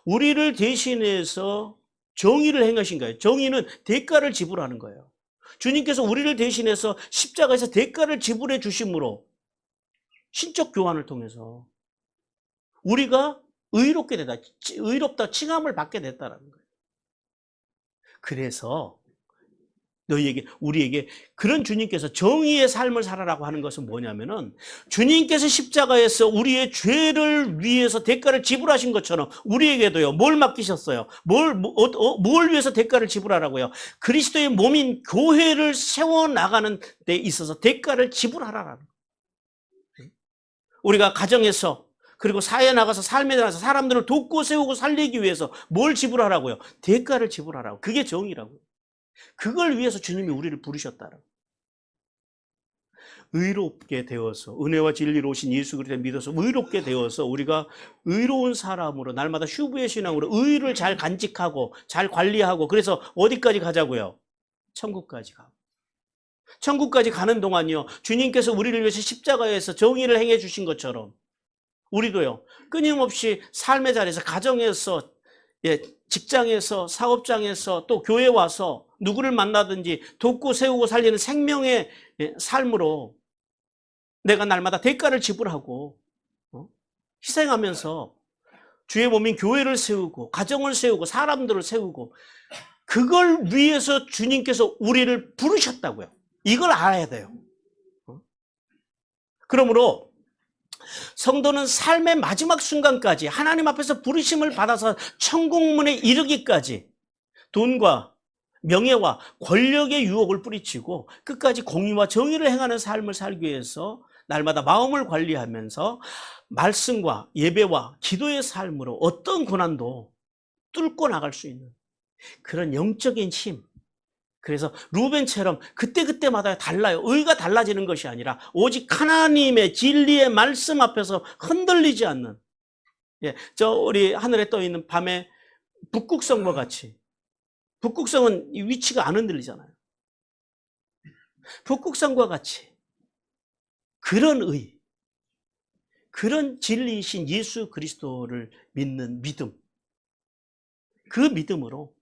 우리를 대신해서 정의를 행하신 거예요. 정의는 대가를 지불하는 거예요. 주님께서 우리를 대신해서 십자가에서 대가를 지불해 주심으로 신적 교환을 통해서 우리가 의롭게 되다, 의롭다 칭함을 받게 됐다는 거예요. 그래서 우리에게 그런 주님께서 정의의 삶을 살아라고 하는 것은 뭐냐면은, 주님께서 십자가에서 우리의 죄를 위해서 대가를 지불하신 것처럼 우리에게도요, 뭘 맡기셨어요? 뭘 위해서 대가를 지불하라고요? 그리스도의 몸인 교회를 세워나가는 데 있어서 대가를 지불하라는 거예요. 우리가 가정에서, 그리고 사회에 나가서 삶에 나가서 사람들을 돕고 세우고 살리기 위해서 뭘 지불하라고요? 대가를 지불하라고. 그게 정의라고요. 그걸 위해서 주님이 우리를 부르셨다라고. 의롭게 되어서, 은혜와 진리로 오신 예수 그리스도를 믿어서 의롭게 되어서 우리가 의로운 사람으로 날마다 슈브의 신앙으로 의를 잘 간직하고 잘 관리하고, 그래서 어디까지 가자고요? 천국까지 가고. 천국까지 가는 동안요, 주님께서 우리를 위해서 십자가에서 정의를 행해 주신 것처럼 우리도요, 끊임없이 삶의 자리에서, 가정에서, 직장에서, 사업장에서, 또 교회 와서 누구를 만나든지 돕고 세우고 살리는 생명의 삶으로 내가 날마다 대가를 지불하고 희생하면서 주의 몸인 교회를 세우고 가정을 세우고 사람들을 세우고, 그걸 위해서 주님께서 우리를 부르셨다고요. 이걸 알아야 돼요. 그러므로 성도는 삶의 마지막 순간까지 하나님 앞에서 부르심을 받아서 천국문에 이르기까지 돈과 명예와 권력의 유혹을 뿌리치고 끝까지 공의와 정의를 행하는 삶을 살기 위해서 날마다 마음을 관리하면서 말씀과 예배와 기도의 삶으로 어떤 고난도 뚫고 나갈 수 있는 그런 영적인 힘. 그래서 루벤처럼 그때그때마다 달라요. 의가 달라지는 것이 아니라 오직 하나님의 진리의 말씀 앞에서 흔들리지 않는, 우리 하늘에 떠 있는 밤에 북극성과 같이, 북극성은 이 위치가 안 흔들리잖아요. 북극성과 같이 그런 의, 그런 진리이신 예수 그리스도를 믿는 믿음, 그 믿음으로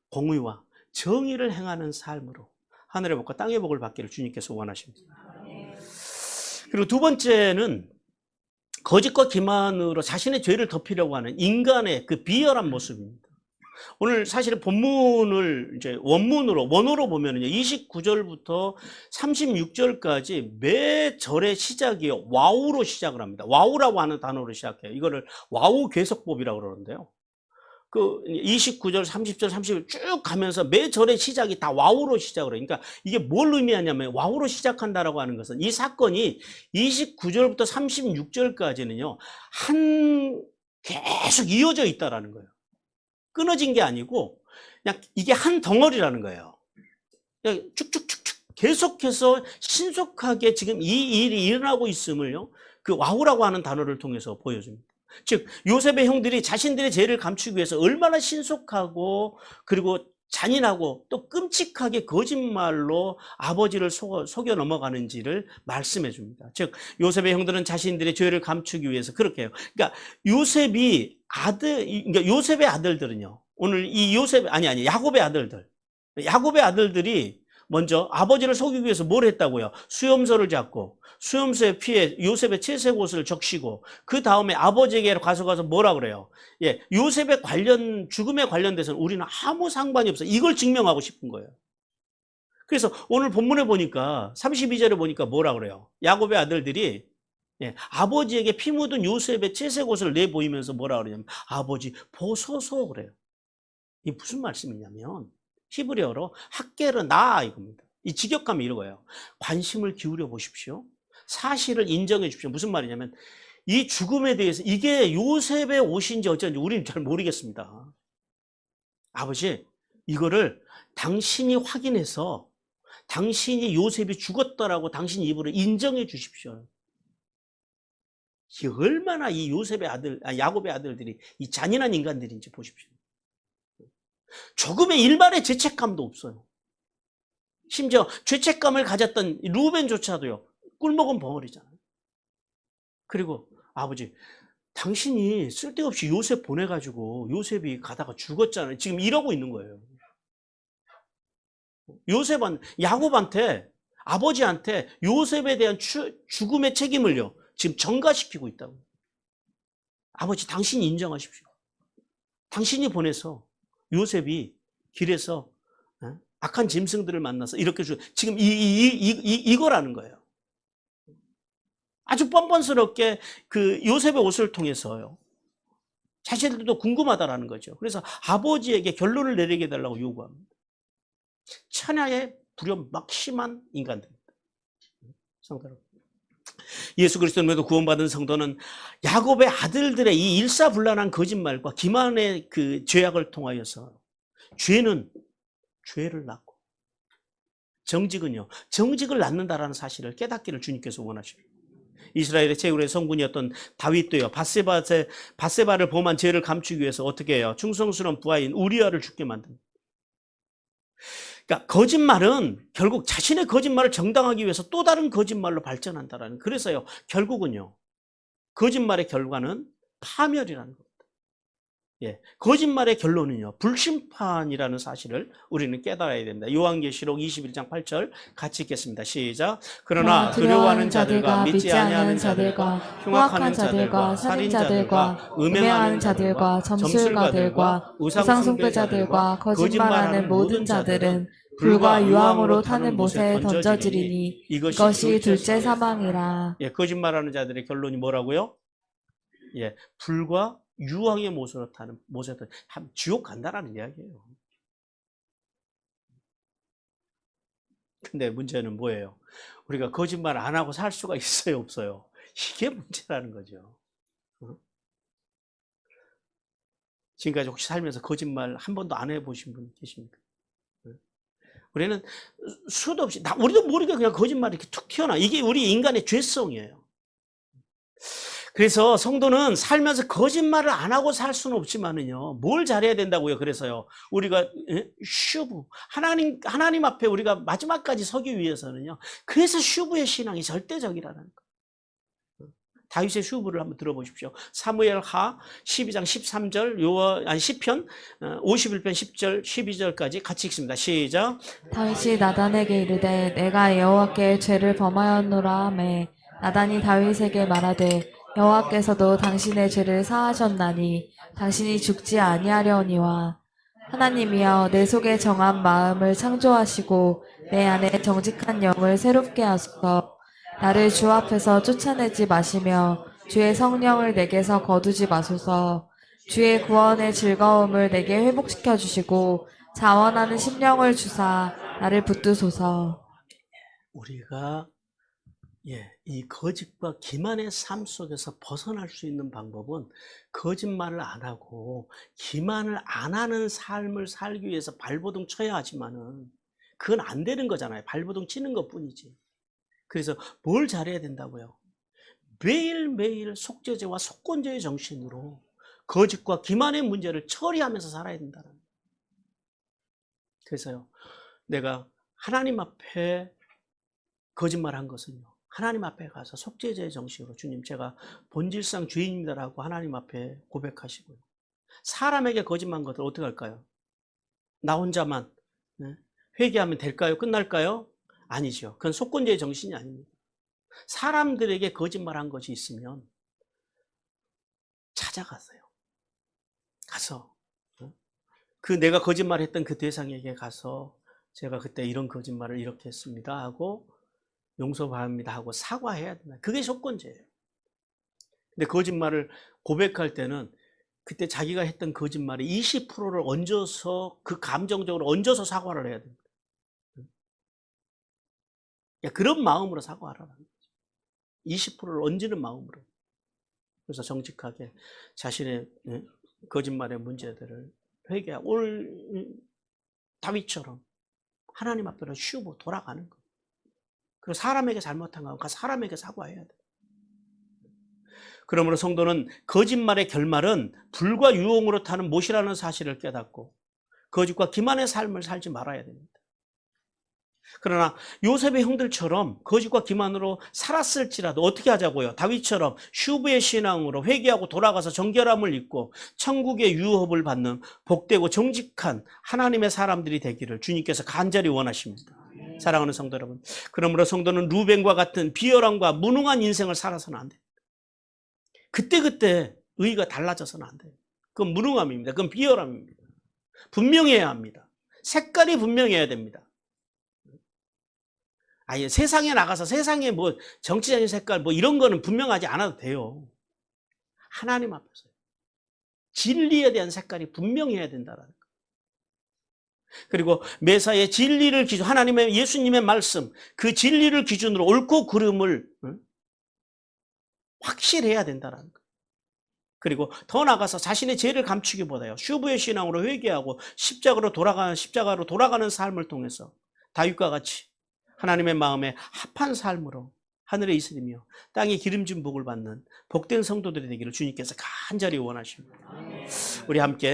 공의와 정의를 행하는 삶으로 하늘의 복과 땅의 복을 받기를 주님께서 원하십니다. 그리고 두 번째는 거짓과 기만으로 자신의 죄를 덮으려고 하는 인간의 그 비열한 모습입니다. 오늘 사실 본문을 이제 원어로 보면은요, 29절부터 36절까지 매 절의 시작이 와우로 시작을 합니다. 와우라고 하는 단어로 시작해요. 이거를 와우 괴석법이라고 그러는데요. 그 29절, 30절, 31절 쭉 가면서 매 절의 시작이 다 와우로 시작을 해요. 그러니까 이게 뭘 의미하냐면, 와우로 시작한다라고 하는 것은 이 사건이 29절부터 36절까지는요, 계속 이어져 있다라는 거예요. 끊어진 게 아니고 그냥 이게 한 덩어리라는 거예요. 그냥 쭉쭉쭉쭉 계속해서 신속하게 지금 이 일이 일어나고 있음을요, 그 와우라고 하는 단어를 통해서 보여줍니다. 즉 요셉의 형들이 자신들의 죄를 감추기 위해서 얼마나 신속하고 그리고 잔인하고 또 끔찍하게 거짓말로 아버지를 속여 넘어가는지를 말씀해 줍니다. 즉 요셉의 형들은 자신들의 죄를 감추기 위해서 그렇게 해요. 그러니까 요셉의 아들들은요. 오늘 이 야곱의 아들들이 먼저 아버지를 속이기 위해서 뭘 했다고요? 수염소를 잡고 수염소의 피에 요셉의 채색 옷을 적시고 그 다음에 아버지에게 가서 뭐라 그래요? 예, 요셉의 죽음에 관련돼서는 우리는 아무 상관이 없어. 이걸 증명하고 싶은 거예요. 그래서 오늘 본문에 보니까 32절에 보니까 뭐라 그래요? 야곱의 아들들이 아버지에게 피 묻은 요셉의 채색 옷을 내보이면서 뭐라 그러냐면 아버지 보소서 그래요. 이 무슨 말씀이냐면 히브리어로 학게르나 이겁니다. 이 직역하면 이거예요. 관심을 기울여 보십시오. 사실을 인정해 주십시오. 무슨 말이냐면 이 죽음에 대해서 이게 요셉의 옷인지 어쩐지 우리는 잘 모르겠습니다. 아버지 이거를 당신이 확인해서 당신이 요셉이 죽었다라고 당신 입으로 인정해 주십시오. 이게 얼마나 이 야곱의 아들들이 이 잔인한 인간들인지 보십시오. 조금의 일말의 죄책감도 없어요. 심지어 죄책감을 가졌던 루벤조차도요. 꿀먹은 벙어리잖아요. 그리고 아버지 당신이 쓸데없이 요셉 보내가지고 요셉이 가다가 죽었잖아요. 지금 이러고 있는 거예요. 야곱한테 아버지한테 요셉에 대한 죽음의 책임을요. 지금 전가시키고 있다고. 아버지 당신이 인정하십시오. 당신이 보내서 요셉이 길에서 악한 짐승들을 만나서 이렇게 지금 이거라는 거예요. 아주 뻔뻔스럽게 그 요셉의 옷을 통해서요. 자신들도 궁금하다라는 거죠. 그래서 아버지에게 결론을 내리게 해달라고 요구합니다. 천하의 불효막심한 인간들입니다. 성도로. 예수 그리스도로 구원받은 성도는 야곱의 아들들의 이 일사불란한 거짓말과 기만의 그 죄악을 통하여서 죄는 죄를 낳고 정직을 낳는다라는 사실을 깨닫기를 주님께서 원하십니다. 이스라엘의 최고의 성군이었던 다윗도요. 밧세바를 범한 죄를 감추기 위해서 어떻게 해요? 충성스러운 부하인 우리아를 죽게 만듭니다. 그러니까 거짓말은 결국 자신의 거짓말을 정당하기 위해서 또 다른 거짓말로 발전한다라는. 그래서요. 결국은요. 거짓말의 결과는 파멸이라는 겁니다. 예, 거짓말의 결론은요. 불심판이라는 사실을 우리는 깨달아야 됩니다. 요한계시록 21장 8절 같이 읽겠습니다. 시작. 그러나 두려워하는 자들과 믿지 아니하는 자들과 흉악하는 자들과 살인자들과 음행하는 자들과 점술가들과 우상숭배자들과 거짓말하는 모든 자들은 불과 유황으로 타는 못에 던져지리니 이것이 둘째 사망이라. 예, 거짓말하는 자들의 결론이 뭐라고요? 예, 불과 유황의 못으로 타는 못에 지옥 간다라는 이야기예요. 근데 문제는 뭐예요? 우리가 거짓말 안 하고 살 수가 있어요, 없어요? 이게 문제라는 거죠. 지금까지 혹시 살면서 거짓말 한 번도 안 해보신 분 계십니까? 우리는 수도 없이 우리도 모르게 그냥 거짓말이 이렇게 툭 튀어나. 이게 우리 인간의 죄성이에요. 그래서 성도는 살면서 거짓말을 안 하고 살 수는 없지만은요, 뭘 잘해야 된다고요? 그래서요, 우리가 슈브 하나님 앞에 우리가 마지막까지 서기 위해서는요, 그래서 슈브의 신앙이 절대적이라는 거. 다윗의 슈브를 한번 들어보십시오. 사무엘하 12장 13절, 시편 51편 10절 12절까지 같이 읽습니다. 시작. 다윗이 나단에게 이르되 내가 여호와께 죄를 범하였노라 하매 나단이 다윗에게 말하되 여호와께서도 당신의 죄를 사하셨나니 당신이 죽지 아니하려니와 하나님이여 내 속에 정한 마음을 창조하시고 내 안에 정직한 영을 새롭게 하소서. 나를 주 앞에서 쫓아내지 마시며 주의 성령을 내게서 거두지 마소서. 주의 구원의 즐거움을 내게 회복시켜 주시고 자원하는 심령을 주사 나를 붙드소서. 우리가 이 거짓과 기만의 삶 속에서 벗어날 수 있는 방법은 거짓말을 안 하고 기만을 안 하는 삶을 살기 위해서 발버둥 쳐야 하지만은 그건 안 되는 거잖아요. 발버둥 치는 것 뿐이지. 그래서 뭘 잘해야 된다고요? 매일매일 속죄제와 속건제의 정신으로 거짓과 기만의 문제를 처리하면서 살아야 된다는 거예요. 그래서요, 내가 하나님 앞에 거짓말한 것은요, 하나님 앞에 가서 속죄제의 정신으로 주님, 제가 본질상 죄인입니다라고 하나님 앞에 고백하시고요. 사람에게 거짓말한 것을 어떻게 할까요? 나 혼자만 회개하면 될까요? 끝날까요? 아니죠. 그건 속건제의 정신이 아닙니다. 사람들에게 거짓말한 것이 있으면 찾아가세요. 가서 그 내가 거짓말했던 그 대상에게 가서 제가 그때 이런 거짓말을 이렇게 했습니다 하고 용서바랍니다 하고 사과해야 된다. 그게 속건제예요. 근데 거짓말을 고백할 때는 그때 자기가 했던 거짓말의 20%를 얹어서 그 감정적으로 얹어서 사과를 해야 됩니다. 그런 마음으로 사과하라는 거죠. 20%를 얹는 마음으로. 그래서 정직하게 자신의 거짓말의 문제들을 회개하고 오늘 다윗처럼 하나님 앞으로 쉬고 돌아가는 거예요. 그리고 사람에게 잘못한 거 가서 사람에게 사과해야 돼요. 그러므로 성도는 거짓말의 결말은 불과 유혹으로 타는 못이라는 사실을 깨닫고 거짓과 기만의 삶을 살지 말아야 됩니다. 그러나 요셉의 형들처럼 거짓과 기만으로 살았을지라도 어떻게 하자고요? 다윗처럼 슈브의 신앙으로 회개하고 돌아가서 정결함을 입고 천국의 유업을 받는 복되고 정직한 하나님의 사람들이 되기를 주님께서 간절히 원하십니다. 사랑하는 성도 여러분, 그러므로 성도는 루벤과 같은 비열함과 무능한 인생을 살아서는 안 돼요. 그때그때 의의가 달라져서는 안 돼요. 그건 무능함입니다. 그건 비열함입니다. 분명해야 합니다. 색깔이 분명해야 됩니다. 아예 세상에 나가서 세상에 뭐 정치적인 색깔 뭐 이런 거는 분명하지 않아도 돼요. 하나님 앞에서 진리에 대한 색깔이 분명해야 된다는 거예요. 그리고 매사에 진리를 기준, 하나님의 예수님의 말씀, 그 진리를 기준으로 옳고 그름을 확실해야 된다는 거예요. 그리고 더 나아가서 자신의 죄를 감추기보다요, 슈브의 신앙으로 회개하고 십자가로 돌아가는 삶을 통해서 다윗과 같이 하나님의 마음에 합한 삶으로 하늘에 있으며 땅에 기름진 복을 받는 복된 성도들이 되기를 주님께서 간절히 원하십니다. 우리 함께